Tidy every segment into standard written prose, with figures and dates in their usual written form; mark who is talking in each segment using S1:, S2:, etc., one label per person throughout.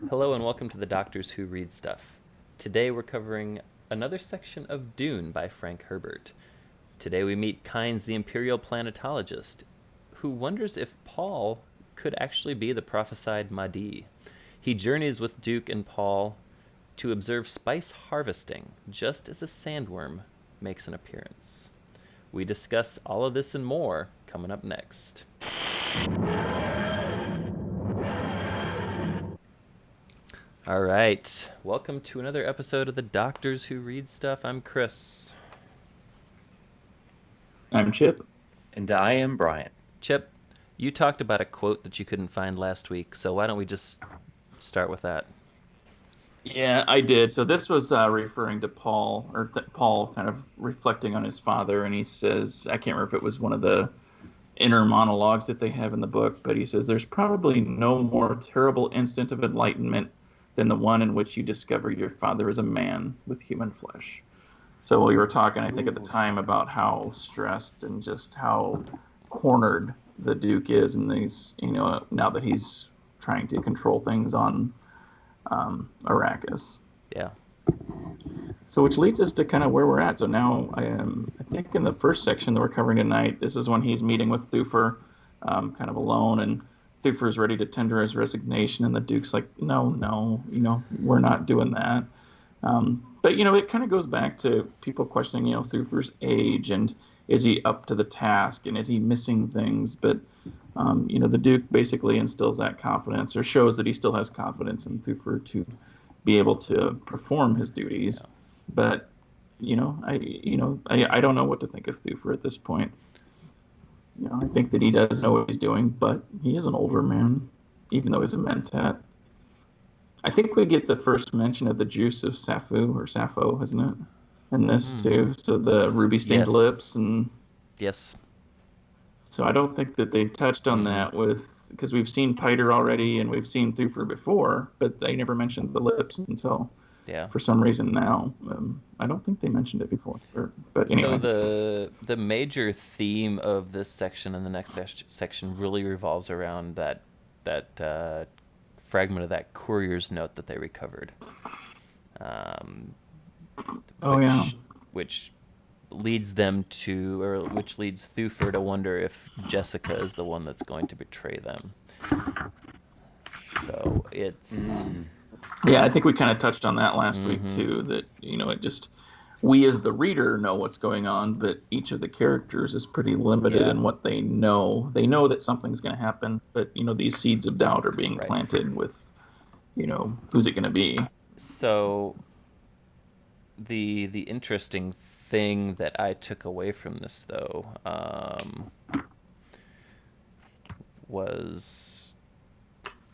S1: Hello and welcome to the Doctors Who Read Stuff. Today we're covering another section of Dune by Frank Herbert. Today we meet Kynes, the Imperial Planetologist, who wonders if Paul could actually be the prophesied Mahdi. He journeys with Duke and Paul to observe spice harvesting, just as a sandworm makes an appearance. We discuss all of this and more coming up next. All right, welcome to another episode of the Doctors Who Read Stuff. I'm Chris.
S2: I'm Chip.
S3: And I am Brian.
S1: Chip, you talked about a quote that you couldn't find last week, so why don't we just start with that?
S2: Yeah, I did. So this was referring to Paul, or Paul kind of reflecting on his father, and he says, I can't remember if it was one of the inner monologues that they have in the book, but he says, there's probably no more terrible instant of enlightenment than the one in which you discover your father is a man with human flesh. So we were talking, I think, at the time about how stressed and just how cornered the Duke is, and these, now that he's trying to control things on Arrakis.
S1: Yeah.
S2: So which leads us to kind of where we're at. So now I think in the first section that we're covering tonight, this is when he's meeting with Thufir, kind of alone, and Thufir's ready to tender his resignation, and the Duke's like, no, we're not doing that. But, it kind of goes back to people questioning, Thufir's age, and is he up to the task, and is he missing things? But, the Duke basically instills that confidence, or shows that he still has confidence in Thufir to be able to perform his duties. Yeah. But, I don't know what to think of Thufir at this point. I think that he does know what he's doing, but he is an older man, even though he's a mentat. I think we get the first mention of the juice of Sappho, isn't it? In this too. So the ruby stained lips and
S1: yes.
S2: So I don't think that they touched on that because we've seen Piter already and we've seen Thufir before, but they never mentioned the lips until for some reason now. I don't think they mentioned it before. But anyway.
S1: So the major theme of this section and the next section really revolves around that fragment of that courier's note that they recovered. Which leads Thufir to wonder if Jessica is the one that's going to betray them. So it's...
S2: Yeah, I think we kind of touched on that last week too, that, we as the reader know what's going on, but each of the characters is pretty limited in what they know. They know that something's going to happen, but, these seeds of doubt are being planted with, who's it going to be?
S1: So the interesting thing that I took away from this, though, was...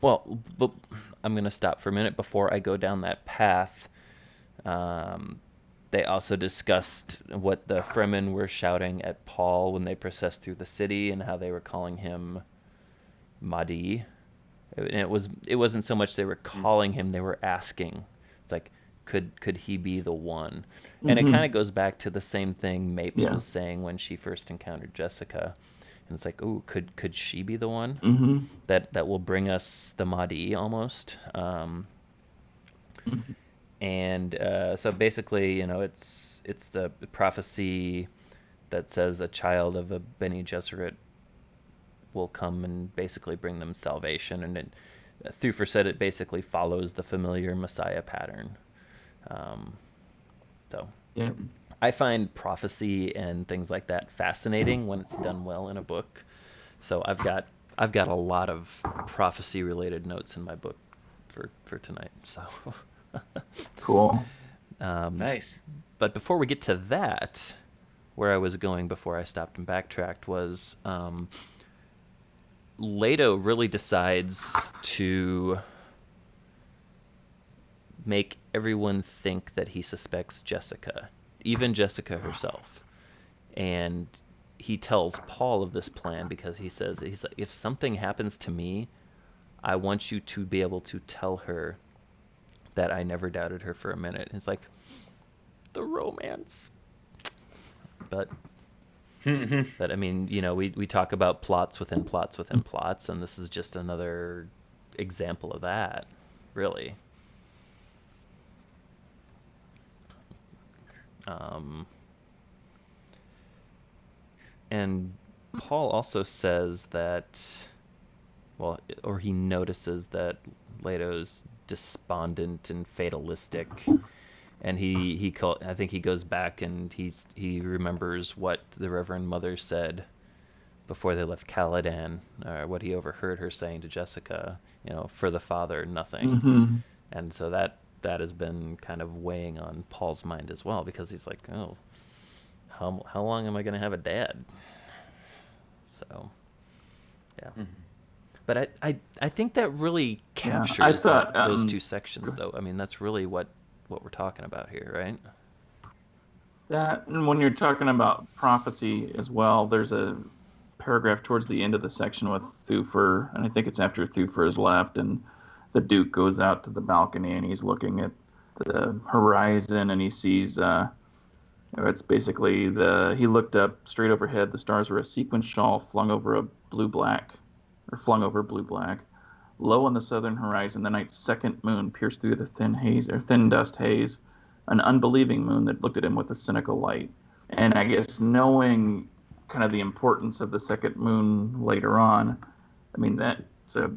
S1: Well, but I'm going to stop for a minute before I go down that path. They also discussed what the Fremen were shouting at Paul when they processed through the city and how they were calling him Mahdi. And it wasn't so much they were calling him, they were asking. It's like, could he be the one? And it kind of goes back to the same thing Mapes was saying when she first encountered Jessica. And it's like, oh, could she be the one that will bring us the Mahdi almost? And so basically, it's the prophecy that says a child of a Bene Gesserit will come and basically bring them salvation. And Thufir said it basically follows the familiar Messiah pattern. I find prophecy and things like that fascinating when it's done well in a book. So I've got a lot of prophecy related notes in my book for tonight. So
S2: cool.
S3: Nice.
S1: But before we get to that, where I was going before I stopped and backtracked was Leto really decides to make everyone think that he suspects Jessica, even Jessica herself. And he tells Paul of this plan because he's like, if something happens to me, I want you to be able to tell her that I never doubted her for a minute. It's like the romance. But I mean, we talk about plots within plots within plots, and this is just another example of that. really. Um, and Paul also says that, well, or he notices that Leto's despondent and fatalistic, and I think he goes back and he remembers what the Reverend Mother said before they left Caladan, or what he overheard her saying to Jessica, for the father, nothing.
S2: Mm-hmm.
S1: And so that has been kind of weighing on Paul's mind as well, because he's like, oh, how long am I going to have a dad? So, yeah. Mm-hmm. But I think that really captures those two sections, though. I mean, that's really what we're talking about here, right?
S2: That, and when you're talking about prophecy as well, there's a paragraph towards the end of the section with Thufir, and I think it's after Thufir has left, and the Duke goes out to the balcony and he's looking at the horizon, and he sees it's basically he looked up straight overhead. The stars were a sequin shawl flung over blue-black. Low on the southern horizon, the night's second moon pierced through the thin dust haze, an unbelieving moon that looked at him with a cynical light. And I guess knowing kind of the importance of the second moon later on, I mean, that's a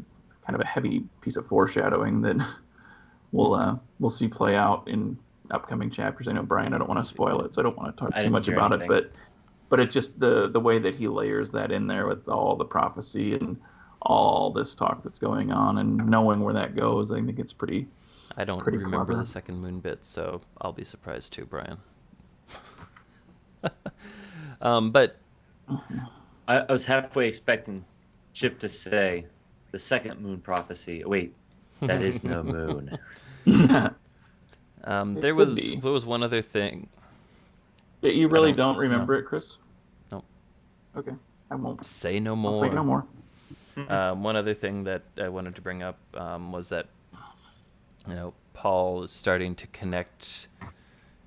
S2: kind of a heavy piece of foreshadowing that we'll see play out in upcoming chapters. I know, Brian, I don't want to spoil it, so I don't want to talk too much about it, but it's just the way that he layers that in there with all the prophecy and all this talk that's going on, and knowing where that goes, I think it's pretty.
S1: I don't remember clever. The second moon bit, so I'll be surprised too, Brian. But
S3: I was halfway expecting Chip to say the second moon prophecy. Wait, that is no moon.
S1: There was one other thing.
S2: You really don't remember it, Chris?
S1: No.
S2: Okay, I won't
S1: say no more.
S2: I'll say no more.
S1: One other thing that I wanted to bring up was that Paul is starting to connect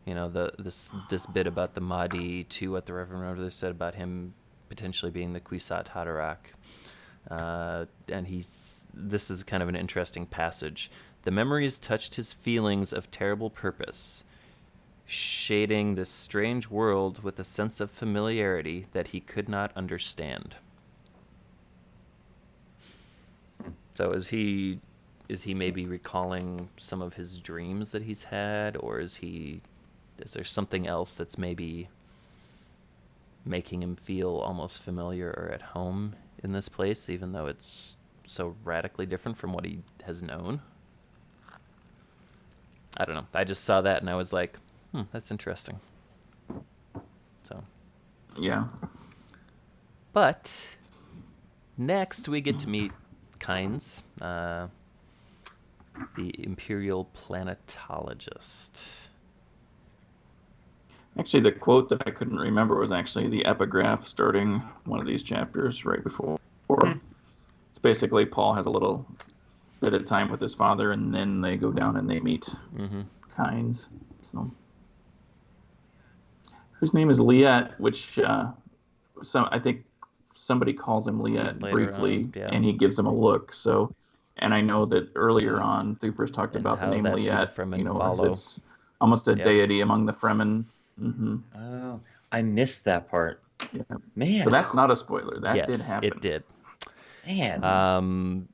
S1: this bit about the Mahdi to what the Reverend Mother said about him potentially being the Kwisatz Haderach. And this is kind of an interesting passage. The memories touched his feelings of terrible purpose, shading this strange world with a sense of familiarity that he could not understand. So is he maybe recalling some of his dreams that he's had, or is there something else that's maybe making him feel almost familiar or at home in this place, even though it's so radically different from what he has known? I don't know. I just saw that and I was like, that's interesting. So.
S2: Yeah.
S1: But next we get to meet Kynes, the Imperial Planetologist.
S2: Actually, the quote that I couldn't remember was actually the epigraph starting one of these chapters right before. It's basically Paul has a little bit of time with his father, and then they go down and they meet Kynes. So, whose name is Liet, which I think somebody calls him Liet briefly, and he gives him a look. So, and I know that earlier on, Thufir's talked about the name Liet. It's almost a deity among the Fremen. Mm-hmm.
S3: Oh, I missed that part.
S2: Yeah.
S3: Man.
S2: So that's not a spoiler. That did happen.
S1: It did.
S3: Man.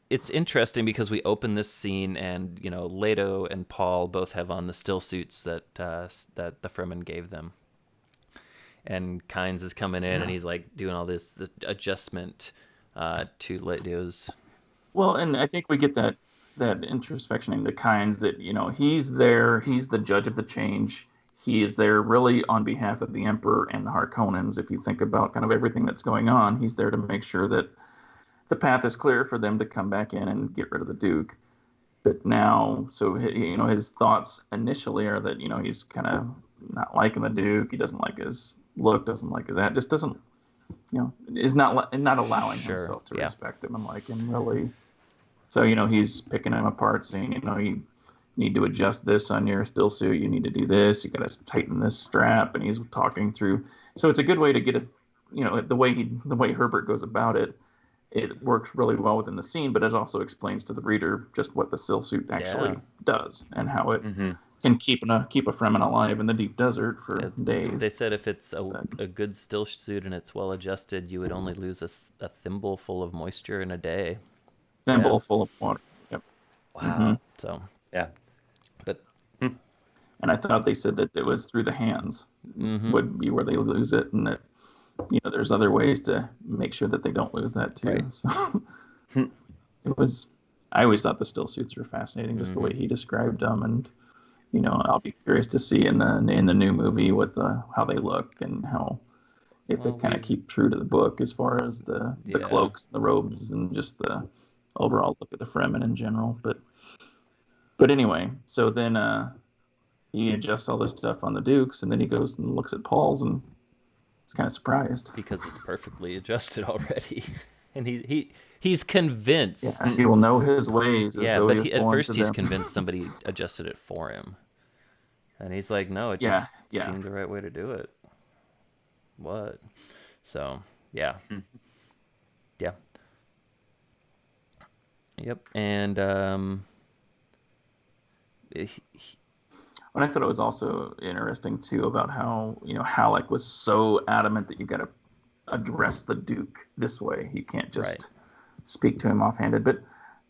S1: It's interesting because we open this scene and, Leto and Paul both have on the still suits that the Fremen gave them. And Kynes is coming in and he's like doing all this adjustment to Leto's.
S2: Well, and I think we get that introspection into Kynes that, he's there, he's the judge of the change. He is there really on behalf of the Emperor and the Harkonnens. If you think about kind of everything that's going on, he's there to make sure that the path is clear for them to come back in and get rid of the Duke. But now, so, his thoughts initially are that, he's kind of not liking the Duke. He doesn't like his look, doesn't like his just doesn't, is not allowing himself to respect him and like him, really. So, he's picking him apart, saying, you need to adjust this on your still suit. You need to do this. You got to tighten this strap. And he's talking through. So it's a good way to get the way Herbert goes about it it works really well within the scene, but it also explains to the reader just what the still suit actually does and how it can keep a Fremen alive in the deep desert for days.
S1: They said if it's a good still suit and it's well adjusted, you would only lose a thimble full of moisture in a day.
S2: Thimble full of water. Yep.
S3: Wow.
S1: So
S3: yeah,
S1: but
S2: and I thought they said that it was through the hands would be where they lose it, and that there's other ways to make sure that they don't lose that too.
S1: Right.
S2: So it was. I always thought the still suits were fascinating, just the way he described them, and I'll be curious to see in the new movie how they look and if they kind of keep true to the book as far as the cloaks, the robes, and just the overall look of the Fremen in general. But anyway, so then he adjusts all this stuff on the Dukes, and then he goes and looks at Paul's, and he's kind of surprised
S1: because it's perfectly adjusted already, and he's convinced.
S2: Yeah, he will know his ways.
S1: But at first he's convinced somebody adjusted it for him, and he's like, "No, it just seemed the right way to do it." What? So yeah. Yep, and and
S2: I thought it was also interesting too about how Halleck was so adamant that you got to address the Duke this way. You can't just speak to him offhanded. But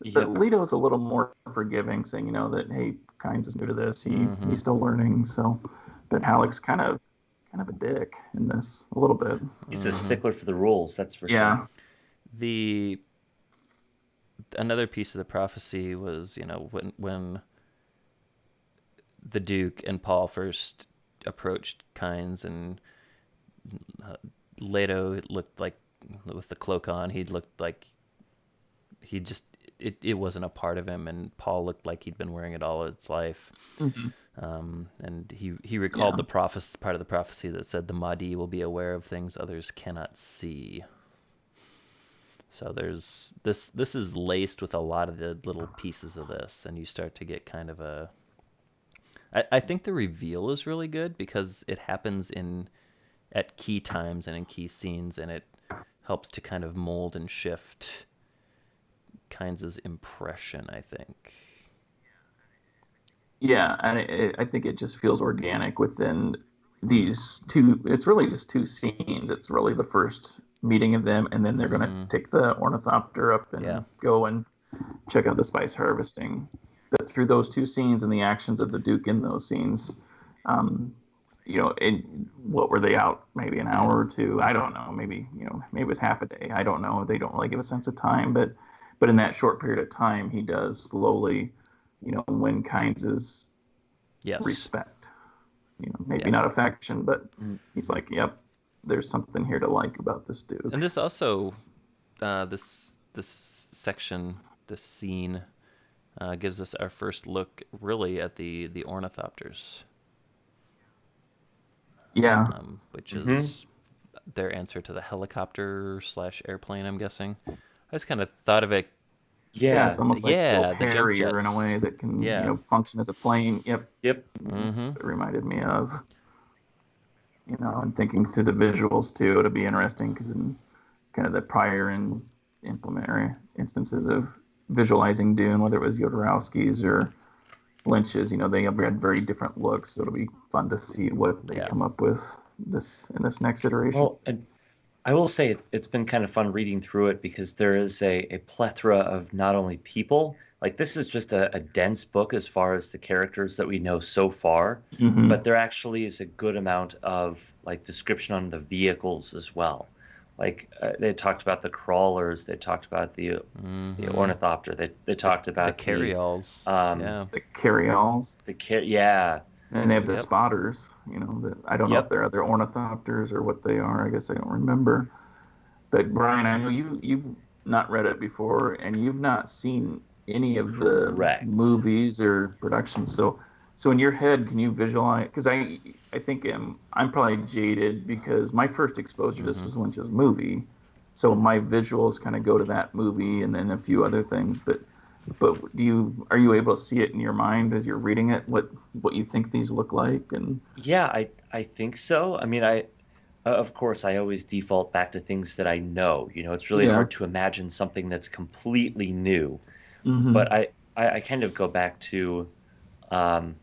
S2: Leto is a little more forgiving, saying that hey, Kynes is new to this. He's still learning. So, but Halleck's kind of a dick in this a little bit.
S3: He's a stickler for the rules. That's for sure.
S1: Another piece of the prophecy was, when the Duke and Paul first approached Kynes, and Leto looked like, with the cloak on, he looked like he just, it wasn't a part of him, and Paul looked like he'd been wearing it all its life. And he recalled the part of the prophecy that said the Mahdi will be aware of things others cannot see. So there's this is laced with a lot of the little pieces of this, and you start to get kind of I think the reveal is really good because it happens at key times and in key scenes, and it helps to kind of mold and shift Kynes' impression, I think.
S2: Yeah, and I think it just feels organic within these two. It's really just two scenes. It's really the first meeting of them, and then they're going to take the ornithopter up and go and check out the spice harvesting. But through those two scenes and the actions of the Duke in those scenes, what were they out? Maybe an hour or two. I don't know. Maybe it was half a day. I don't know. They don't really give a sense of time, but in that short period of time, he does slowly, win Kynes' respect. Maybe not affection, but he's like, yep, there's something here to like about this dude.
S1: And this also, this section, this scene, gives us our first look, really, at the ornithopters.
S2: Yeah.
S1: Which is their answer to the helicopter/airplane, I'm guessing. I just kind of thought of it.
S2: Yeah, it's almost like a Harrier in a way that can function as a plane. Yep. It reminded me of, and thinking through the visuals too, it'll be interesting because in kind of the prior and implementary instances of visualizing Dune, whether it was Jodorowsky's or Lynch's, they have had very different looks. So it'll be fun to see what they come up with in this next iteration.
S3: Well, and I will say it's been kind of fun reading through it because there is a plethora of not only people, like this is just a dense book as far as the characters that we know so far, but there actually is a good amount of like description on the vehicles as well. Like they talked about the crawlers, they talked about the ornithopter, they talked about
S1: the carryalls,
S2: the carryalls, and they have the spotters. I don't know if they're other ornithopters or what they are. I guess I don't remember. But Brian, I know you've not read it before, and you've not seen any of the movies or productions. So in your head, can you visualize? Because I think I'm probably jaded because my first exposure to this was Lynch's movie, so my visuals kind of go to that movie and then a few other things. But are you able to see it in your mind as you're reading it? What you think these look like? And
S3: I think so. I mean, Of course, I always default back to things that I know. It's really
S2: Yeah.
S3: hard to imagine something that's completely new.
S2: Hmm.
S3: But I kind of go back to, um,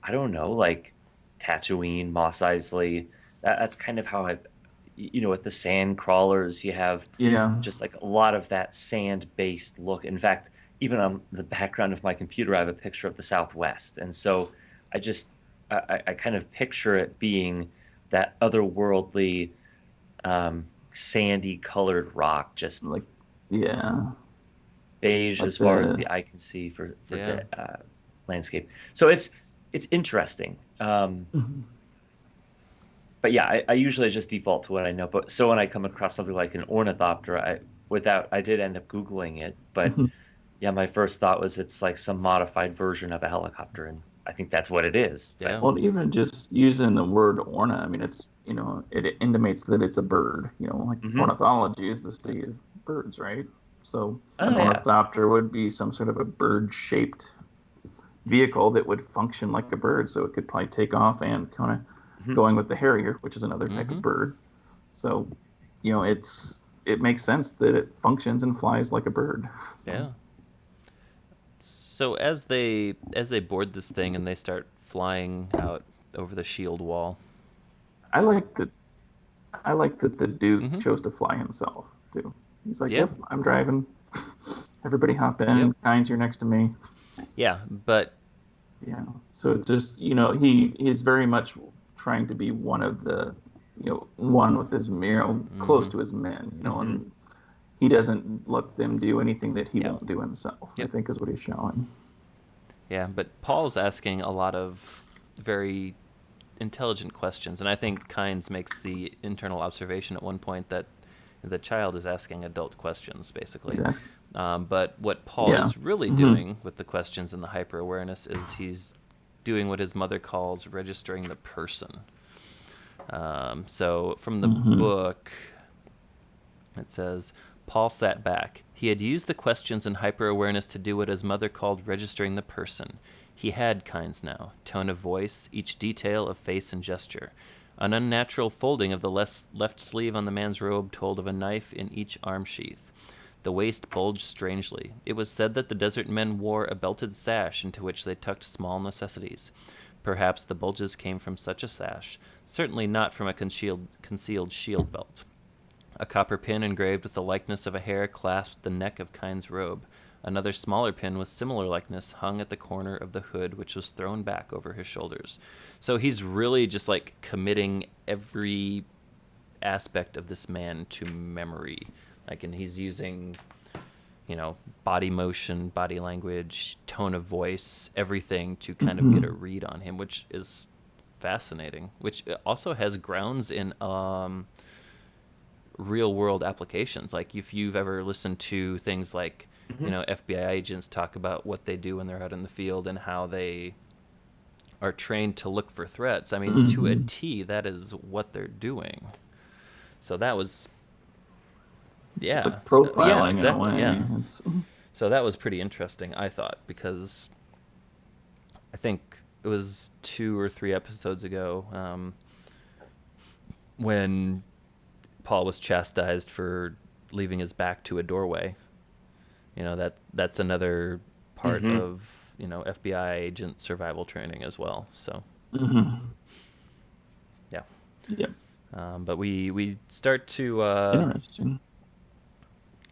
S3: I don't know, like Tatooine, Mos Eisley. That's kind of how with the sand crawlers, you have
S2: Yeah.
S3: just like a lot of that sand-based look. In fact, even on the background of my computer, I have a picture of the Southwest. And so I just, I kind of picture it being that otherworldly, sandy colored rock, just
S2: Like, yeah.
S3: beige
S2: Like
S3: as far as
S2: the.
S3: the eye can see for
S1: Yeah.
S3: landscape. So it's interesting.
S2: Mhm.
S3: But yeah, I usually just default to what I know. But so when I come across something like an ornithopter, I did end up Googling it. But yeah, my first thought was it's like some modified version of a helicopter, and I think that's what it is. But
S1: Yeah.
S2: Well, even just using the word orna, I mean, it's, it intimates that it's a bird. Like
S3: hmm
S2: ornithology is the study of birds, right? So an
S3: oh yeah,
S2: ornithopter would be some sort of a bird-shaped vehicle that would function like a bird. So it could probably take off and kind of
S3: hmm
S2: going with the harrier, which is another type
S1: Mm-hmm.
S2: of bird. So, it makes sense that it functions and flies like a bird. So
S1: Yeah. So as they board this thing and they start flying out over the shield wall.
S2: I like that. I like that the Duke
S1: Mm-hmm.
S2: chose to fly himself too. He's like,
S1: Yeah.
S2: "Yep, I'm driving. Everybody hop
S1: Yep.
S2: in. Kynes, you're next to me."
S1: Yeah. But
S2: Yeah. So it's just, he's very much trying to be one of the, one with his, close
S1: mm-hmm.
S2: to his men,
S3: hmm
S2: and he doesn't let them do anything that he
S1: Yeah.
S2: won't do himself, I
S1: Yep.
S2: think is what he's showing.
S1: Yeah. But Paul's asking a lot of very intelligent questions, and I think Kynes makes the internal observation at one point that the child is asking adult questions,
S2: He's
S1: basically.
S2: asking,
S1: But what Paul
S2: yeah.
S1: is really
S2: Hmm.
S1: doing with the questions and the hyper awareness is he's doing what his mother calls registering the person. So from the
S2: Hmm.
S1: book, it says Paul sat back. He had used the questions and hyper awareness to do what his mother called registering the person. He had kinds now tone of voice, each detail of face and gesture. An unnatural folding of the left sleeve on the man's robe told of a knife in each arm sheath. The waist bulged strangely. It was said that the desert men wore a belted sash into which they tucked small necessities. Perhaps the bulges came from such a sash, certainly not from a concealed shield belt. A copper pin engraved with the likeness of a hare clasped the neck of Kyne's robe. Another smaller pin with similar likeness hung at the corner of the hood, which was thrown back over his shoulders. So he's really just like committing every aspect of this man to memory. And he's using, body motion, body language, tone of voice, everything to kind of get a
S2: Hmm.
S1: read on him, which is fascinating. Which also has grounds in real world applications. Like if you've ever listened to things like,
S3: hmm
S1: FBI agents talk about what they do when they're out in the field and how they are trained to look for threats. I mean, to a
S2: Hmm.
S1: T, that is what they're doing. So that was,
S2: It's
S1: yeah,
S2: like
S1: yeah,
S2: profiling in a
S1: exactly,
S2: way.
S1: yeah.
S2: It's
S1: So that was pretty interesting, I thought, because I think it was 2 or 3 episodes ago when Paul was chastised for leaving his back to a doorway. That's another part
S3: hmm
S1: of FBI agent survival training as well. So
S2: hmm.
S1: yeah,
S2: Yep.
S1: but we start to
S2: Interesting.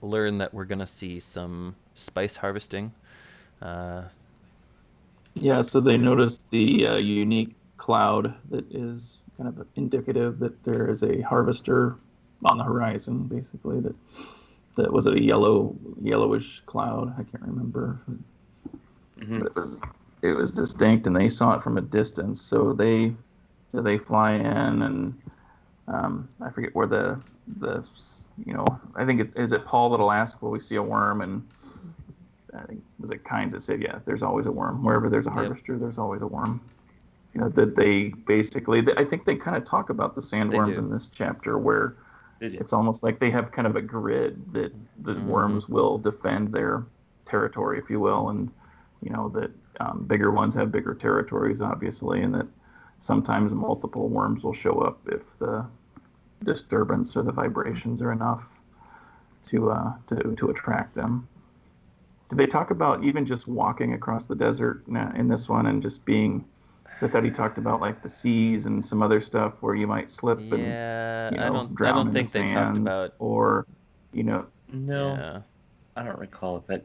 S1: learn that we're gonna see some spice harvesting. Uh,
S2: Yeah, so they noticed the unique cloud that is kind of indicative that there is a harvester on the horizon, basically. That was a yellowish cloud. I can't remember,
S3: hmm
S2: but it was distinct, and they saw it from a distance. So they fly in, and I forget where the I think is it Paul that'll ask, "Will we see a worm?" And I think was it Kynes that said, "Yeah, there's always a worm. Wherever there's a
S1: yep,
S2: harvester, there's always a worm." That they basically, I think they kind of talk about the
S1: they
S2: sandworms
S1: do.
S2: in this chapter, where
S3: They do.
S2: it's almost like they have kind of a grid that the
S1: Mm-hmm.
S2: worms will defend their territory, if you will, and that bigger ones have bigger territories, obviously, and that sometimes multiple worms will show up if disturbance or the vibrations are enough to attract them. Did they talk about even just walking across the desert in this one and just being? I thought he talked about like the seas and some other stuff where you might slip and
S1: Yeah, I
S2: drown
S1: don't
S2: in the
S1: think they talked
S2: sands,
S1: about.
S2: or you know,
S3: No,
S1: Yeah.
S3: I don't recall it, but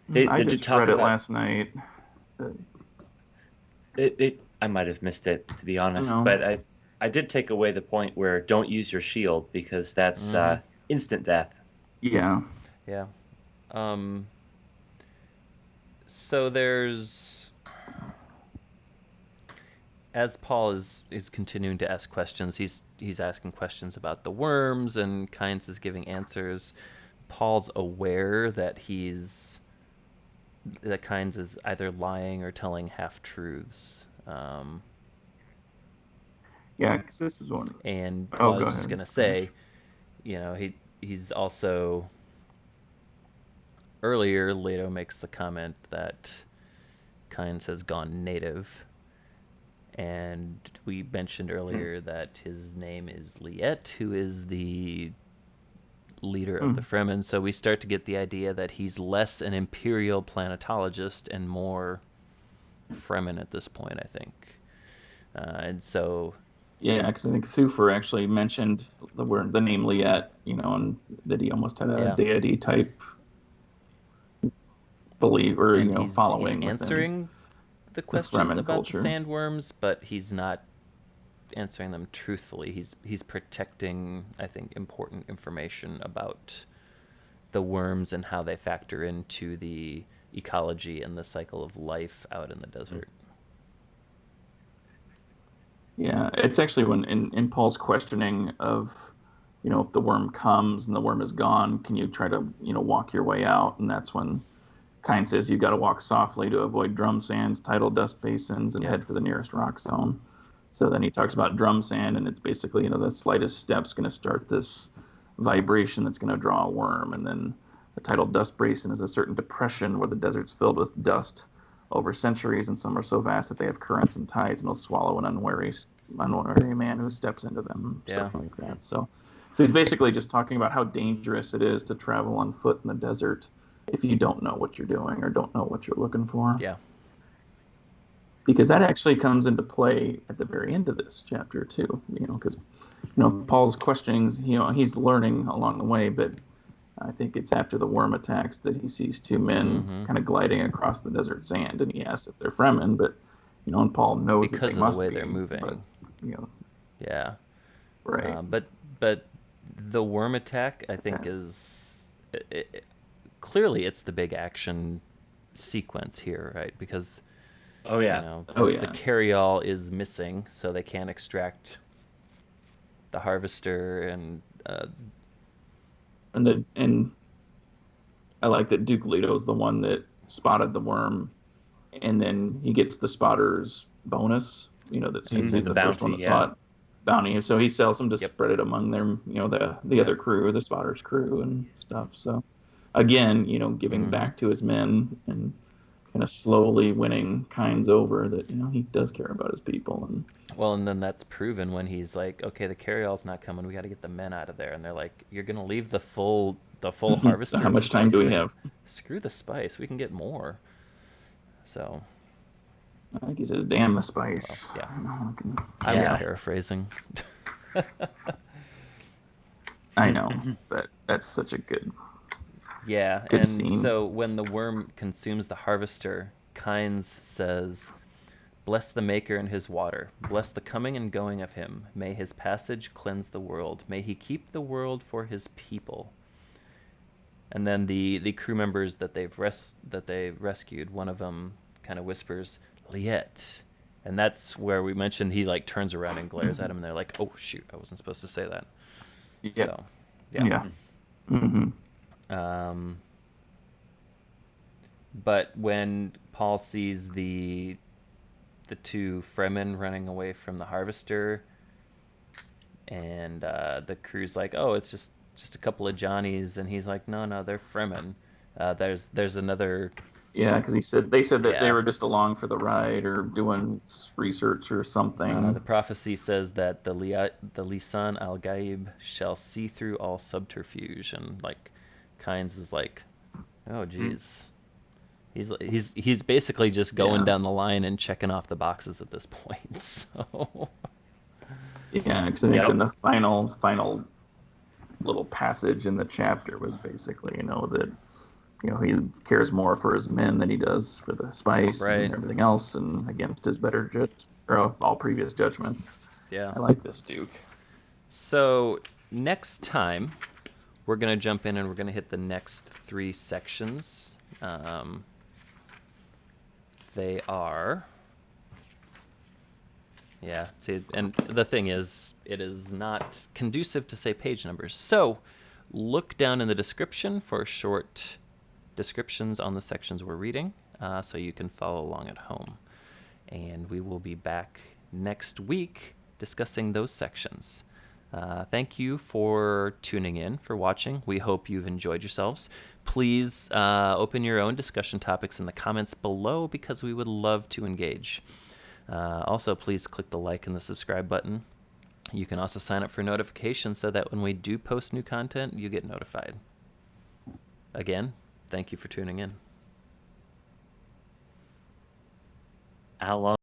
S3: they
S2: I
S3: did
S2: just
S3: talk
S2: read it
S3: about
S2: last night. Uh,
S3: it. I might have missed it, to be honest,
S2: no,
S3: but I did take away the point where don't use your shield because that's
S1: Mm-hmm.
S3: instant death.
S2: yeah,
S1: Yeah. Um. So there's as Paul is continuing to ask questions, he's asking questions about the worms, and Kynes is giving answers. Paul's aware that Kynes is either lying or telling half truths.
S2: yeah, because this is one.
S1: And
S2: Oh,
S1: well, I
S2: go
S1: was just
S2: ahead,
S1: gonna
S2: finish.
S1: say, he's also earlier. Leto makes the comment that Kynes has gone native, and we mentioned earlier that his name is Liet, who is the leader of the
S2: Mm.
S1: Fremen. So we start to get the idea that he's less an Imperial Planetologist and more Fremen at this point, I think. And so,
S2: Yeah, because I think Thufir actually mentioned the name Liet, and that he almost had a
S1: yeah.
S2: deity type belief or
S1: And he's
S2: following within
S1: answering the
S2: the
S1: questions
S2: Fremen
S1: about the
S2: culture.
S1: sandworms, but he's not answering them truthfully. He's protecting, I think, important information about the worms and how they factor into the ecology and the cycle of life out in the desert.
S2: Yeah, it's actually when in Paul's questioning of, if the worm comes and the worm is gone, can you try to, walk your way out? And that's when Kine says you got to walk softly to avoid drum sands, tidal dust basins, and
S1: Yep.
S2: head for the nearest rock zone. So then he talks about drum sand, and it's basically, the slightest step's going to start this vibration that's going to draw a worm. And then a tidal dust basin is a certain depression where the desert's filled with dust over centuries, and some are so vast that they have currents and tides, and will swallow an unwary man who steps into them,
S1: Yeah.
S2: stuff like that. So he's basically just talking about how dangerous it is to travel on foot in the desert if you don't know what you're doing or don't know what you're looking for.
S1: Yeah.
S2: Because that actually comes into play at the very end of this chapter too. Because Paul's questionings, he's learning along the way, but I think it's after the worm attacks that he sees two men
S1: Mm-hmm.
S2: kind of gliding across the desert sand, and he asks if they're Fremen, but and Paul knows that they
S1: Because of the
S2: must
S1: way
S2: be,
S1: they're
S2: but
S1: moving. Yeah.
S2: right,
S1: But the worm attack, I think, is clearly it's the big action sequence here, right? Because
S3: Oh yeah.
S2: Oh
S1: the
S2: yeah,
S1: carryall is missing, so they can't extract the harvester, and
S2: and I like that Duke Leto's the one that spotted the worm, and then he gets the spotter's bonus. That seems
S3: Mm,
S2: he's
S3: the
S2: the first one
S3: bounty,
S2: that
S3: yeah.
S2: saw it, bounty. So he sells them to
S1: yep,
S2: spread it among their, the
S1: yep,
S2: other crew, the spotter's crew, and stuff. So again, giving
S1: mm-hmm.
S2: back to his men and kind of slowly winning Kynes over that he does care about his people. And
S1: Well, and then that's proven when he's like, okay, the carryall's not coming. We got to get the men out of there, and they're like, you're gonna leave the full
S2: so
S1: harvester
S2: how
S1: of
S2: much time
S1: spice.
S2: do
S1: He's
S2: we
S1: like,
S2: have?
S1: screw the spice, we can get more. So,
S2: I think he says, "Damn the
S1: well,
S2: spice."
S1: yeah,
S2: I
S1: I was
S3: Yeah.
S1: paraphrasing.
S2: I know, but that's such a
S1: Yeah,
S2: good
S1: and
S2: scene.
S1: so when the worm consumes the harvester, Kynes says, bless the Maker and his water. Bless the coming and going of him. May his passage cleanse the world. May he keep the world for his people. And then the crew members that they rescued, one of them kind of whispers, Liet. And that's where we mentioned he like turns around and glares at him, and they're like, oh shoot, I wasn't supposed to say that.
S2: Yep.
S1: So, yeah.
S2: Yeah. Mm-hmm.
S1: Um, but when Paul sees the two Fremen running away from the harvester, and the crew's like, "Oh, it's just a couple of Johnnies," and he's like, "No, no, they're Fremen." There's another
S2: Yeah, because they said that they
S1: Yeah.
S2: were just along for the ride or doing research or something.
S1: The prophecy says that the Lisan al Gaib shall see through all subterfuge, and like Kynes is like, oh geez, he's basically just going
S2: Yeah.
S1: down the line and checking off the boxes at this point. So
S2: Yeah, because I think
S3: Yep.
S2: in the final little passage in the chapter was basically, that he cares more for his men than he does for the spice
S1: right,
S2: and everything else, and against his better judge or all previous judgments.
S1: yeah.
S2: I like this Duke.
S1: So next time we're gonna jump in and we're gonna hit the next 3 sections. They are. Yeah, see, and the thing is, it is not conducive to say page numbers. So look down in the description for short descriptions on the sections we're reading, so you can follow along at home. And we will be back next week discussing those sections. Thank you for tuning in, for watching. We hope you've enjoyed yourselves. Please open your own discussion topics in the comments below because we would love to engage. Also, please click the like and the subscribe button. You can also sign up for notifications so that when we do post new content, you get notified. Again, thank you for tuning in.
S3: How long